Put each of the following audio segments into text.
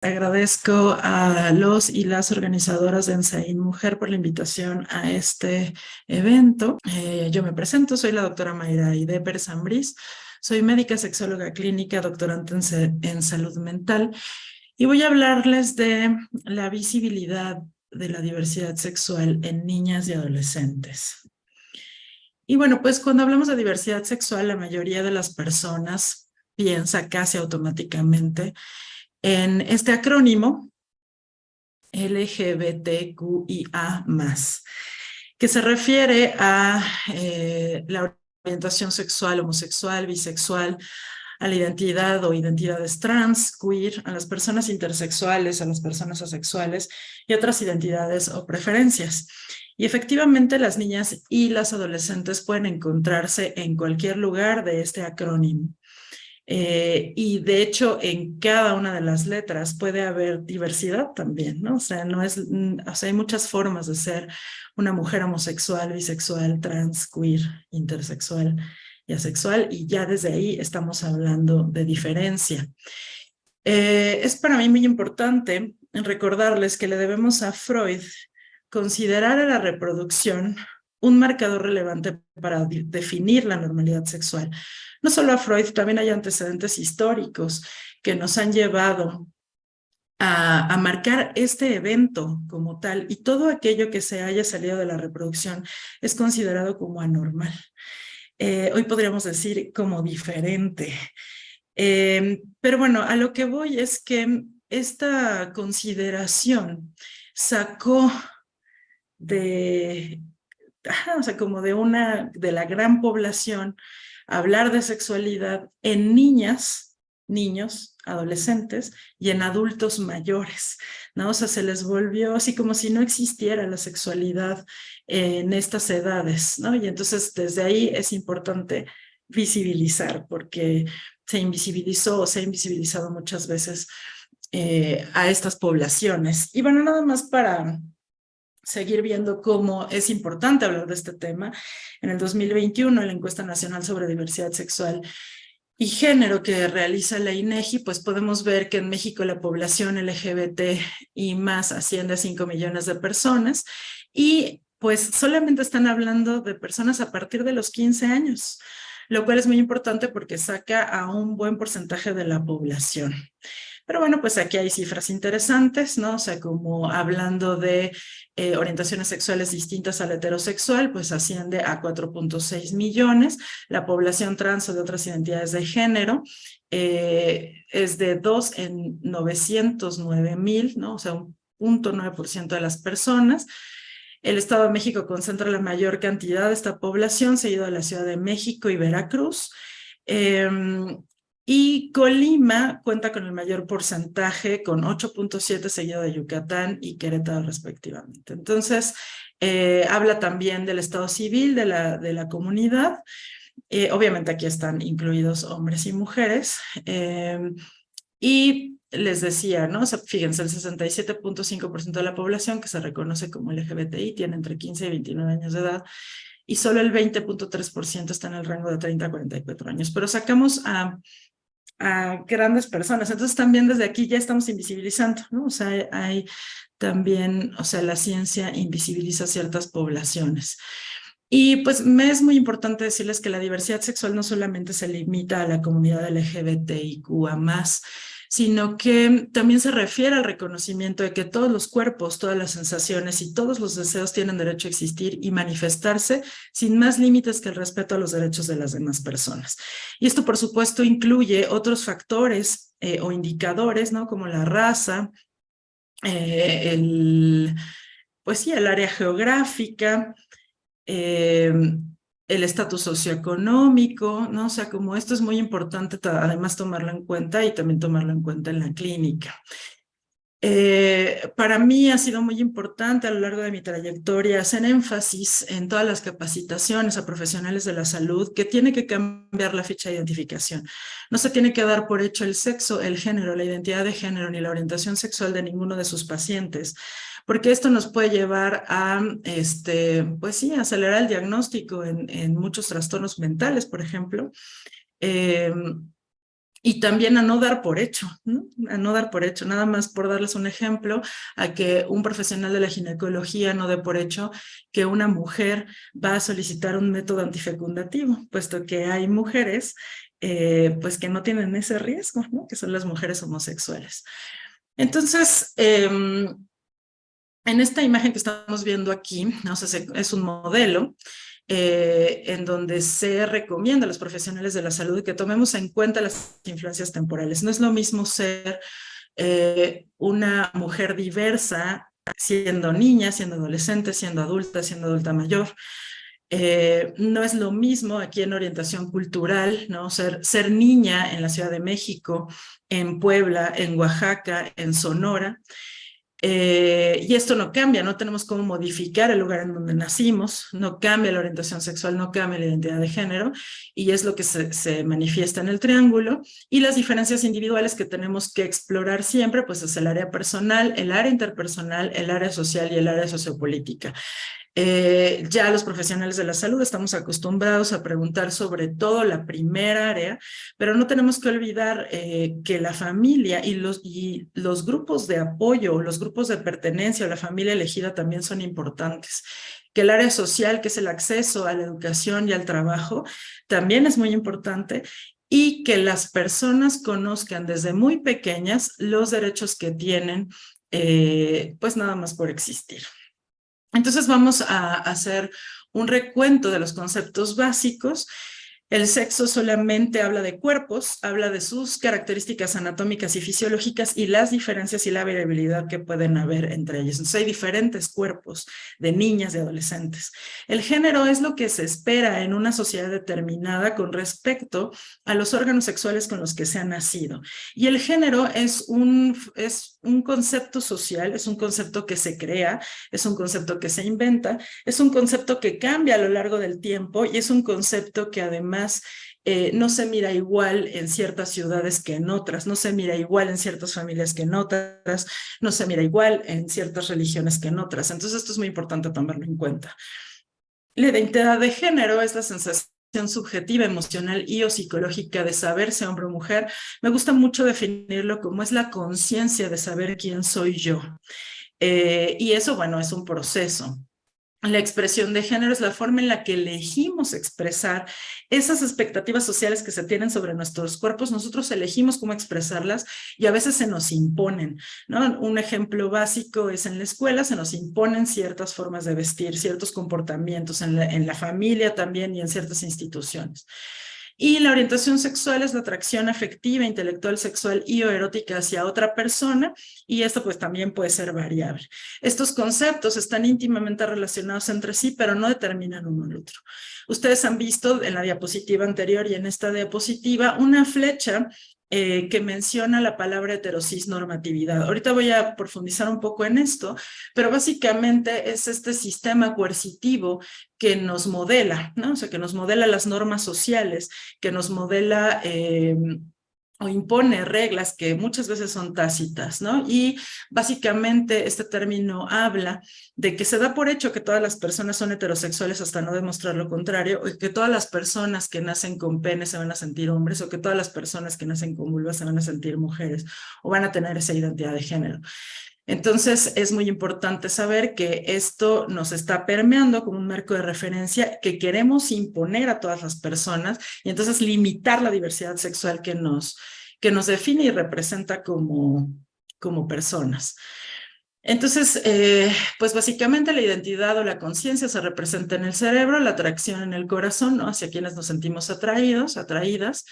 Agradezco a los y las organizadoras de Ensaín Mujer por la invitación a este evento. Yo me presento, soy la doctora Mayra Aide Pérez Ambrís, soy médica sexóloga clínica, doctorante en salud mental, y voy a hablarles de la visibilidad de la diversidad sexual en niñas y adolescentes. Y bueno, pues cuando hablamos de diversidad sexual, la mayoría de las personas piensa casi automáticamente en este acrónimo LGBTQIA+, que se refiere a la orientación sexual, homosexual, bisexual, a la identidad o identidades trans, queer, a las personas intersexuales, a las personas asexuales y otras identidades o preferencias. Y efectivamente las niñas y las adolescentes pueden encontrarse en cualquier lugar de este acrónimo. Y de hecho, en cada una de las letras puede haber diversidad también, ¿no? O sea, no es, o sea, hay muchas formas de ser una mujer homosexual, bisexual, trans, queer, intersexual y asexual, y ya desde ahí estamos hablando de diferencia. Es para mí muy importante recordarles que le debemos a Freud considerar a la reproducción un marcador relevante para definir la normalidad sexual. No solo a Freud, también hay antecedentes históricos que nos han llevado a marcar este evento como tal, y todo aquello que se haya salido de la reproducción es considerado como anormal. Hoy podríamos decir como diferente. Pero bueno, a lo que voy es que esta consideración sacó de, o sea, como de la gran población, hablar de sexualidad en niñas, niños, adolescentes y en adultos mayores, ¿no? O sea, se les volvió así como si no existiera la sexualidad en estas edades, ¿no? Y entonces desde ahí es importante visibilizar, porque se invisibilizó o se ha invisibilizado muchas veces a estas poblaciones. Y bueno, nada más para seguir viendo cómo es importante hablar de este tema. En el 2021, en la encuesta nacional sobre diversidad sexual y género que realiza la INEGI, pues podemos ver que en México la población LGBT y más asciende a 5 millones de personas, y pues solamente están hablando de personas a partir de los 15 años, lo cual es muy importante porque saca a un buen porcentaje de la población. Pero bueno, pues aquí hay cifras interesantes, ¿no? O sea, como hablando de orientaciones sexuales distintas al heterosexual, pues asciende a 4.6 millones. La población trans o de otras identidades de género es de 2 en 909,000, ¿no? O sea, un 0.9% de las personas. El Estado de México concentra la mayor cantidad de esta población, seguido de la Ciudad de México y Veracruz. Y Colima cuenta con el mayor porcentaje, con 8.7, seguido de Yucatán y Querétaro respectivamente. Entonces, habla también del estado civil de la comunidad. Obviamente aquí están incluidos hombres y mujeres. Y les decía, ¿no? O sea, fíjense, el 67.5% de la población que se reconoce como LGBTI tiene entre 15 y 29 años de edad, y solo el 20.3% está en el rango de 30 a 44 años. Pero sacamos a grandes personas. Entonces también desde aquí ya estamos invisibilizando, ¿no? O sea, hay también, o sea, la ciencia invisibiliza ciertas poblaciones. Y pues me es muy importante decirles que la diversidad sexual no solamente se limita a la comunidad LGBTIQA+, sino que también se refiere al reconocimiento de que todos los cuerpos, todas las sensaciones y todos los deseos tienen derecho a existir y manifestarse sin más límites que el respeto a los derechos de las demás personas. Y esto, por supuesto, incluye otros factores o indicadores, ¿no? Como la raza, pues sí, el área geográfica, eh, el estatus socioeconómico, ¿no? O sea, como esto es muy importante además tomarlo en cuenta y también tomarlo en cuenta en la clínica. Para mí ha sido muy importante a lo largo de mi trayectoria hacer énfasis en todas las capacitaciones a profesionales de la salud que tiene que cambiar la ficha de identificación. No se tiene que dar por hecho el sexo, el género, la identidad de género ni la orientación sexual de ninguno de sus pacientes, porque esto nos puede llevar a, pues sí, acelerar el diagnóstico en muchos trastornos mentales, por ejemplo. Y también a no dar por hecho, ¿no? A no dar por hecho, nada más por darles un ejemplo, a que un profesional de la ginecología no dé por hecho que una mujer va a solicitar un método antifecundativo, puesto que hay mujeres pues que no tienen ese riesgo, ¿no? Que son las mujeres homosexuales. Entonces, en esta imagen que estamos viendo aquí, ¿no? O sea, es un modelo en donde se recomienda a los profesionales de la salud que tomemos en cuenta las influencias temporales. No es lo mismo ser una mujer diversa, siendo niña, siendo adolescente, siendo adulta mayor. No es lo mismo aquí en orientación cultural, ¿no? Ser niña en la Ciudad de México, en Puebla, en Oaxaca, en Sonora. Y esto no cambia, no tenemos cómo modificar el lugar en donde nacimos, no cambia la orientación sexual, no cambia la identidad de género, y es lo que se manifiesta en el triángulo. Y las diferencias individuales que tenemos que explorar siempre, pues es el área personal, el área interpersonal, el área social y el área sociopolítica. Ya los profesionales de la salud estamos acostumbrados a preguntar sobre todo la primera área, pero no tenemos que olvidar que la familia y los grupos de apoyo o los grupos de pertenencia o la familia elegida también son importantes. Que el área social, que es el acceso a la educación y al trabajo, también es muy importante, y que las personas conozcan desde muy pequeñas los derechos que tienen, pues nada más por existir. Entonces vamos a hacer un recuento de los conceptos básicos. El sexo solamente habla de cuerpos, habla de sus características anatómicas y fisiológicas y las diferencias y la variabilidad que pueden haber entre ellos. Entonces hay diferentes cuerpos de niñas, de adolescentes. El género es lo que se espera en una sociedad determinada con respecto a los órganos sexuales con los que se ha nacido. Y el género es un concepto social, es un concepto que se crea, es un concepto que se inventa, es un concepto que cambia a lo largo del tiempo y es un concepto que además no se mira igual en ciertas ciudades que en otras, no se mira igual en ciertas familias que en otras, no se mira igual en ciertas religiones que en otras. Entonces esto es muy importante tomarlo en cuenta. La identidad de género es la sensación subjetiva, emocional y o psicológica de saber si hombre o mujer. Me gusta mucho definirlo como es la conciencia de saber quién soy yo. Y eso, bueno, es un proceso. La expresión de género es la forma en la que elegimos expresar esas expectativas sociales que se tienen sobre nuestros cuerpos. Nosotros elegimos cómo expresarlas y a veces se nos imponen, ¿no? Un ejemplo básico es en la escuela, se nos imponen ciertas formas de vestir, ciertos comportamientos en la familia también y en ciertas instituciones. Y la orientación sexual es la atracción afectiva, intelectual, sexual y o erótica hacia otra persona, y esto pues también puede ser variable. Estos conceptos están íntimamente relacionados entre sí, pero no determinan uno al otro. Ustedes han visto en la diapositiva anterior y en esta diapositiva una flecha que menciona la palabra heterosis normatividad. Ahorita voy a profundizar un poco en esto, pero básicamente es este sistema coercitivo que nos modela, ¿no? O sea, que nos modela las normas sociales, que nos modela o impone reglas que muchas veces son tácitas, ¿no? Y básicamente este término habla de que se da por hecho que todas las personas son heterosexuales hasta no demostrar lo contrario, o que todas las personas que nacen con pene se van a sentir hombres, o que todas las personas que nacen con vulva se van a sentir mujeres, o van a tener esa identidad de género. Entonces, es muy importante saber que esto nos está permeando como un marco de referencia que queremos imponer a todas las personas y entonces limitar la diversidad sexual que nos define y representa como personas. Entonces, pues básicamente la identidad o la conciencia se representa en el cerebro, la atracción en el corazón, ¿no? Hacia quienes nos sentimos atraídos, atraídas,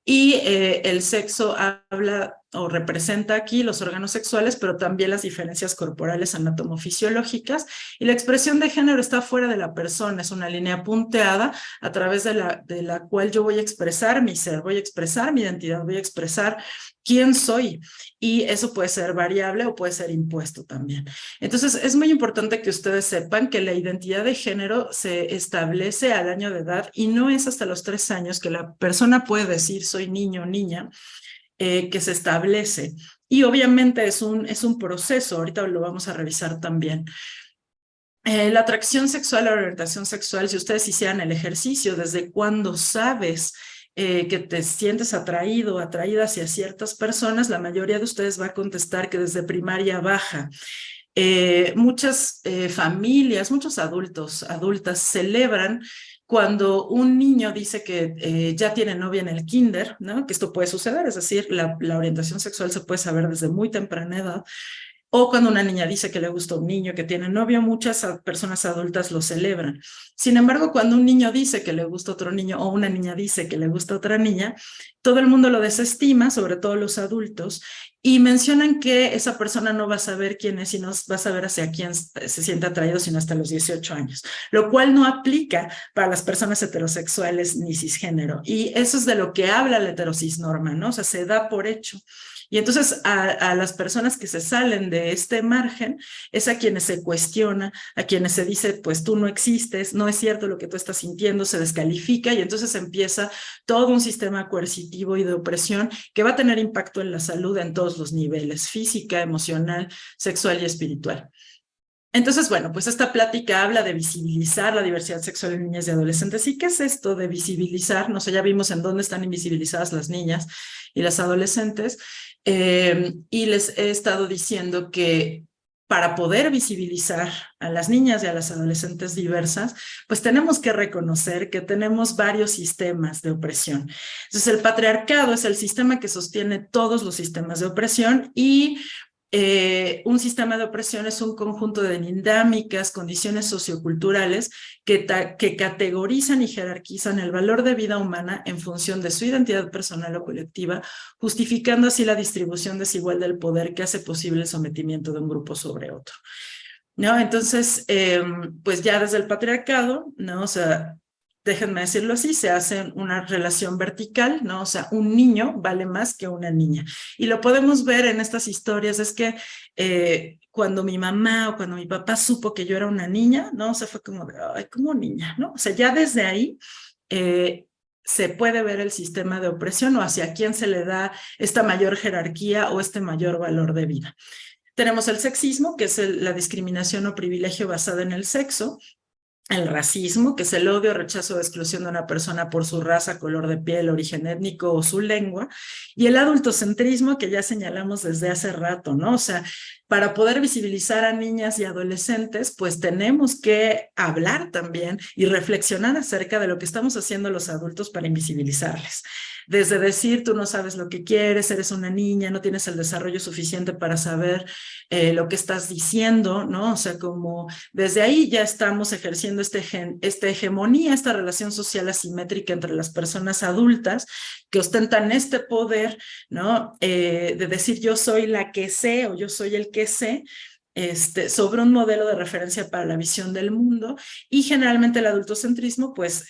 y el sexo habla o representa aquí los órganos sexuales, pero también las diferencias corporales anatomofisiológicas, y la expresión de género está fuera de la persona, es una línea punteada a través de la cual yo voy a expresar mi ser, voy a expresar mi identidad, voy a expresar quién soy, y eso puede ser variable o puede ser impuesto también. Entonces, es muy importante que ustedes sepan que la identidad de género se establece al año de edad y no es hasta los 3 años que la persona puede decir soy niño o niña, que se establece. Y obviamente es un proceso, ahorita lo vamos a revisar también. La atracción sexual, la orientación sexual, si ustedes hicieran el ejercicio, ¿desde cuándo sabes que te sientes atraído o atraída hacia ciertas personas, la mayoría de ustedes va a contestar que desde primaria baja. Muchas familias, muchos adultas celebran cuando un niño dice que ya tiene novia en el kinder, ¿no? Que esto puede suceder, es decir, la orientación sexual se puede saber desde muy temprana edad. O cuando una niña dice que le gusta un niño que tiene novio, muchas personas adultas lo celebran. Sin embargo, cuando un niño dice que le gusta otro niño o una niña dice que le gusta otra niña, todo el mundo lo desestima, sobre todo los adultos, y mencionan que esa persona no va a saber quién es y no va a saber hacia quién se siente atraído sino hasta los 18 años, lo cual no aplica para las personas heterosexuales ni cisgénero. Y eso es de lo que habla la heterocisnorma, ¿no? O sea, se da por hecho. Y entonces a las personas que se salen de este margen es a quienes se cuestiona, a quienes se dice, pues tú no existes, no es cierto lo que tú estás sintiendo, se descalifica y entonces empieza todo un sistema coercitivo y de opresión que va a tener impacto en la salud en todos los niveles, física, emocional, sexual y espiritual. Entonces, bueno, pues esta plática habla de visibilizar la diversidad sexual en niñas y adolescentes. ¿Y qué es esto de visibilizar? No sé, ya vimos en dónde están invisibilizadas las niñas y las adolescentes. Y les he estado diciendo que para poder visibilizar a las niñas y a las adolescentes diversas, pues tenemos que reconocer que tenemos varios sistemas de opresión. Entonces, el patriarcado es el sistema que sostiene todos los sistemas de opresión y un sistema de opresión es un conjunto de dinámicas, condiciones socioculturales que categorizan y jerarquizan el valor de vida humana en función de su identidad personal o colectiva, justificando así la distribución desigual del poder que hace posible el sometimiento de un grupo sobre otro. ¿No? Entonces, pues ya desde el patriarcado, ¿no? O sea, déjenme decirlo así, se hace una relación vertical, ¿no? O sea, un niño vale más que una niña. Y lo podemos ver en estas historias, es que cuando mi mamá o cuando mi papá supo que yo era una niña, ¿no? O sea, fue como de, ay, como niña, ¿no? O sea, ya desde ahí se puede ver el sistema de opresión o hacia quién se le da esta mayor jerarquía o este mayor valor de vida. Tenemos el sexismo, que es la discriminación o privilegio basada en el sexo. El racismo, que es el odio, rechazo o exclusión de una persona por su raza, color de piel, origen étnico o su lengua. Y el adultocentrismo, que ya señalamos desde hace rato, ¿no? O sea, para poder visibilizar a niñas y adolescentes, pues tenemos que hablar también y reflexionar acerca de lo que estamos haciendo los adultos para invisibilizarles. Desde decir, tú no sabes lo que quieres, eres una niña, no tienes el desarrollo suficiente para saber lo que estás diciendo, ¿no? O sea, como desde ahí ya estamos ejerciendo esta hegemonía, esta relación social asimétrica entre las personas adultas que ostentan este poder, ¿no? De decir yo soy la que sé o yo soy el que sé, sobre un modelo de referencia para la visión del mundo y generalmente el adultocentrismo pues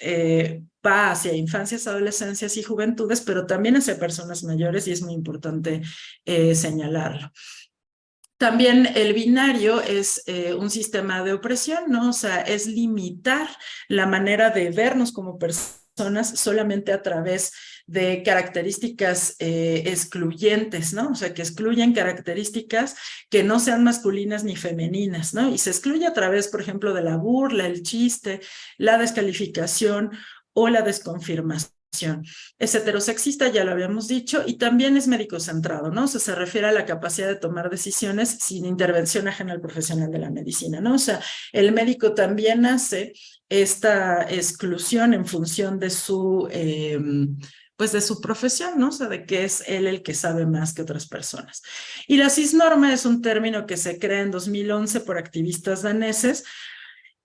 va hacia infancias, adolescencias y juventudes, pero también hacia personas mayores y es muy importante señalarlo. También el binario es un sistema de opresión, ¿no? O sea, es limitar la manera de vernos como personas solamente a través de características excluyentes, ¿no? O sea, que excluyen características que no sean masculinas ni femeninas, ¿no? Y se excluye a través, por ejemplo, de la burla, el chiste, la descalificación o la desconfirmación. Es heterosexista, ya lo habíamos dicho, y también es médico-centrado, ¿no? O sea, se refiere a la capacidad de tomar decisiones sin intervención ajena al profesional de la medicina, ¿no? O sea, el médico también hace esta exclusión en función de su, pues de su profesión, ¿no? O sea, de que es él el que sabe más que otras personas. Y la cisnorma es un término que se crea en 2011 por activistas daneses,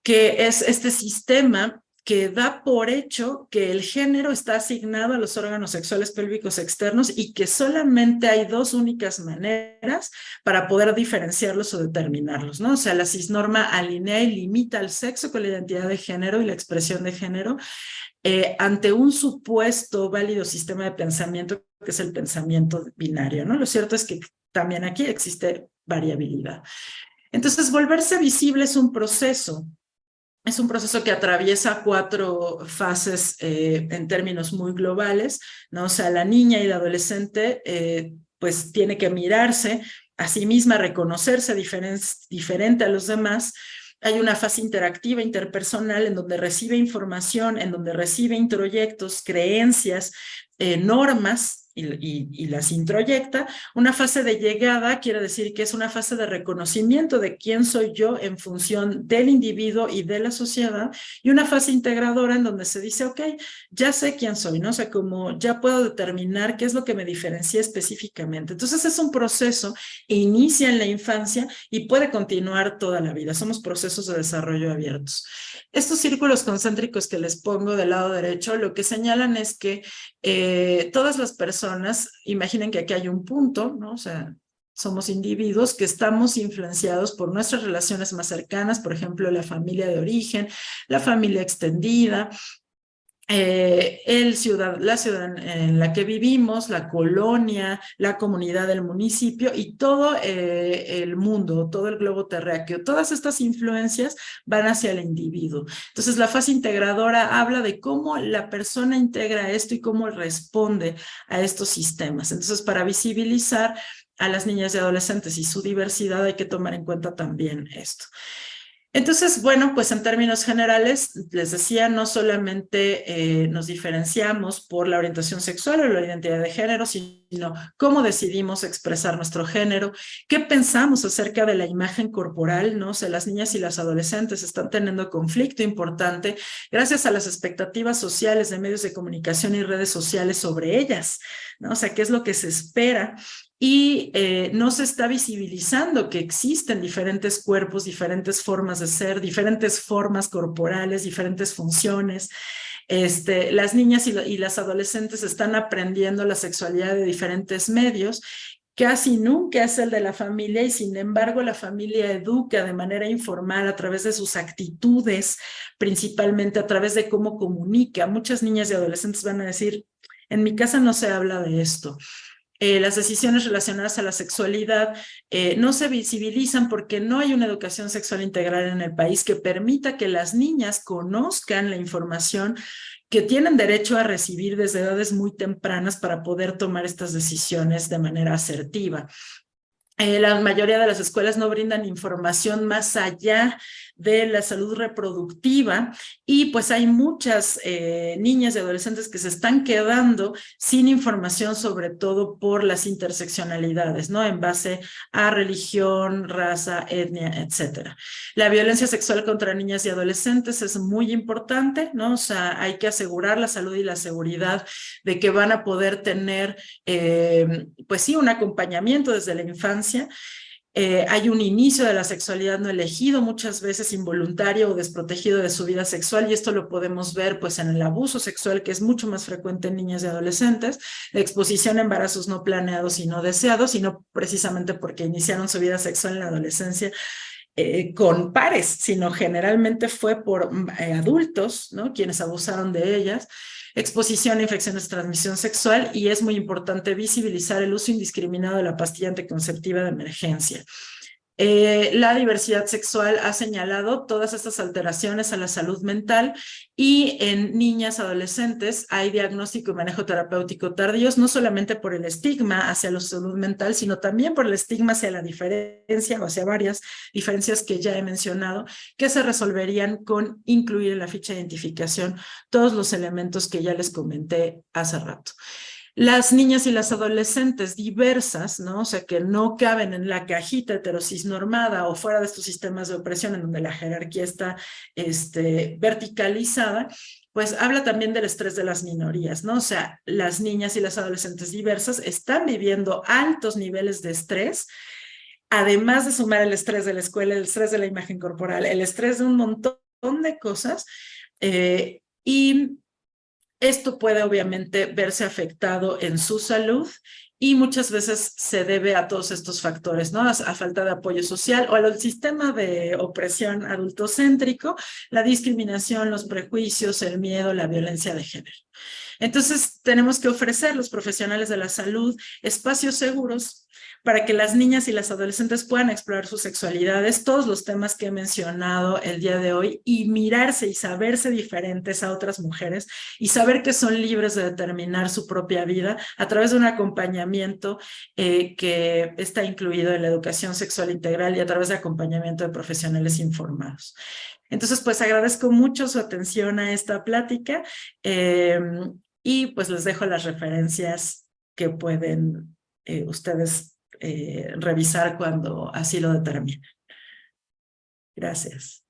que es este sistema que da por hecho que el género está asignado a los órganos sexuales pélvicos externos y que solamente hay dos únicas maneras para poder diferenciarlos o determinarlos, ¿no? O sea, la cisnorma alinea y limita el sexo con la identidad de género y la expresión de género ante un supuesto válido sistema de pensamiento que es el pensamiento binario, ¿no? Lo cierto es que también aquí existe variabilidad. Entonces, volverse visible es un proceso. Es un proceso que atraviesa 4 fases en términos muy globales, ¿no? O sea, la niña y la adolescente pues tiene que mirarse a sí misma, reconocerse diferente a los demás, Hay una fase interactiva, interpersonal, en donde recibe información, en donde recibe introyectos, creencias, normas, y las introyecta. Una fase de llegada quiere decir que es una fase de reconocimiento de quién soy yo en función del individuo y de la sociedad, y una fase integradora en donde se dice, ok, ya sé quién soy, ¿no? O sea, como ya puedo determinar qué es lo que me diferencia específicamente. Entonces es un proceso que inicia en la infancia y puede continuar toda la vida. Somos procesos de desarrollo abiertos. Estos círculos concéntricos que les pongo del lado derecho, lo que señalan es que todas las personas, imaginen que aquí hay un punto, ¿no? O sea, somos individuos que estamos influenciados por nuestras relaciones más cercanas, por ejemplo, la familia de origen, la familia extendida, la ciudad en la que vivimos, la colonia, la comunidad del municipio y todo el mundo, todo el globo terráqueo. Todas estas influencias van hacia el individuo. Entonces, la fase integradora habla de cómo la persona integra esto y cómo responde a estos sistemas. Entonces, para visibilizar a las niñas y adolescentes y su diversidad hay que tomar en cuenta también esto. Entonces, bueno, pues en términos generales, les decía, no solamente nos diferenciamos por la orientación sexual o la identidad de género, sino cómo decidimos expresar nuestro género, qué pensamos acerca de la imagen corporal, ¿no? O sea, las niñas y las adolescentes están teniendo conflicto importante gracias a las expectativas sociales de medios de comunicación y redes sociales sobre ellas, ¿no? O sea, qué es lo que se espera. Y no se está visibilizando que existen diferentes cuerpos, diferentes formas de ser, diferentes formas corporales, diferentes funciones. Las niñas y las adolescentes están aprendiendo la sexualidad de diferentes medios. Casi nunca es el de la familia y sin embargo la familia educa de manera informal a través de sus actitudes, principalmente a través de cómo comunica. Muchas niñas y adolescentes van a decir, en mi casa no se habla de esto. Las decisiones relacionadas a la sexualidad no se visibilizan porque no hay una educación sexual integral en el país que permita que las niñas conozcan la información que tienen derecho a recibir desde edades muy tempranas para poder tomar estas decisiones de manera asertiva. La mayoría de las escuelas no brindan información más allá de la salud reproductiva y pues hay muchas niñas y adolescentes que se están quedando sin información, sobre todo por las interseccionalidades, ¿no? En base a religión, raza, etnia, etcétera. La violencia sexual contra niñas y adolescentes es muy importante, ¿no? O sea, hay que asegurar la salud y la seguridad de que van a poder tener, pues sí, un acompañamiento desde la infancia. Hay un inicio de la sexualidad no elegido, muchas veces involuntario o desprotegido de su vida sexual, y esto lo podemos ver pues en el abuso sexual, que es mucho más frecuente en niñas y adolescentes, la exposición a embarazos no planeados y no deseados, y no precisamente porque iniciaron su vida sexual en la adolescencia con pares, sino generalmente fue por adultos, ¿no? Quienes abusaron de ellas. Exposición a infecciones de transmisión sexual, y es muy importante visibilizar el uso indiscriminado de la pastilla anticonceptiva de emergencia. La diversidad sexual ha señalado todas estas alteraciones a la salud mental, y en niñas adolescentes hay diagnóstico y manejo terapéutico tardíos, no solamente por el estigma hacia la salud mental, sino también por el estigma hacia la diferencia o hacia varias diferencias que ya he mencionado, que se resolverían con incluir en la ficha de identificación todos los elementos que ya les comenté hace rato. Las niñas y las adolescentes diversas, ¿no? O sea, que no caben en la cajita heterocisnormada o fuera de estos sistemas de opresión en donde la jerarquía está verticalizada, pues habla también del estrés de las minorías, ¿no? O sea, las niñas y las adolescentes diversas están viviendo altos niveles de estrés, además de sumar el estrés de la escuela, el estrés de la imagen corporal, el estrés de un montón de cosas, y esto puede obviamente verse afectado en su salud, y muchas veces se debe a todos estos factores, ¿no? A falta de apoyo social o al sistema de opresión adultocéntrico, la discriminación, los prejuicios, el miedo, la violencia de género. Entonces, tenemos que ofrecer los profesionales de la salud espacios seguros para que las niñas y las adolescentes puedan explorar sus sexualidades, todos los temas que he mencionado el día de hoy, y mirarse y saberse diferentes a otras mujeres y saber que son libres de determinar su propia vida a través de un acompañamiento que está incluido en la educación sexual integral y a través de acompañamiento de profesionales informados. Entonces, pues agradezco mucho su atención a esta plática y pues les dejo las referencias que pueden ustedes revisar cuando así lo determinen. Gracias.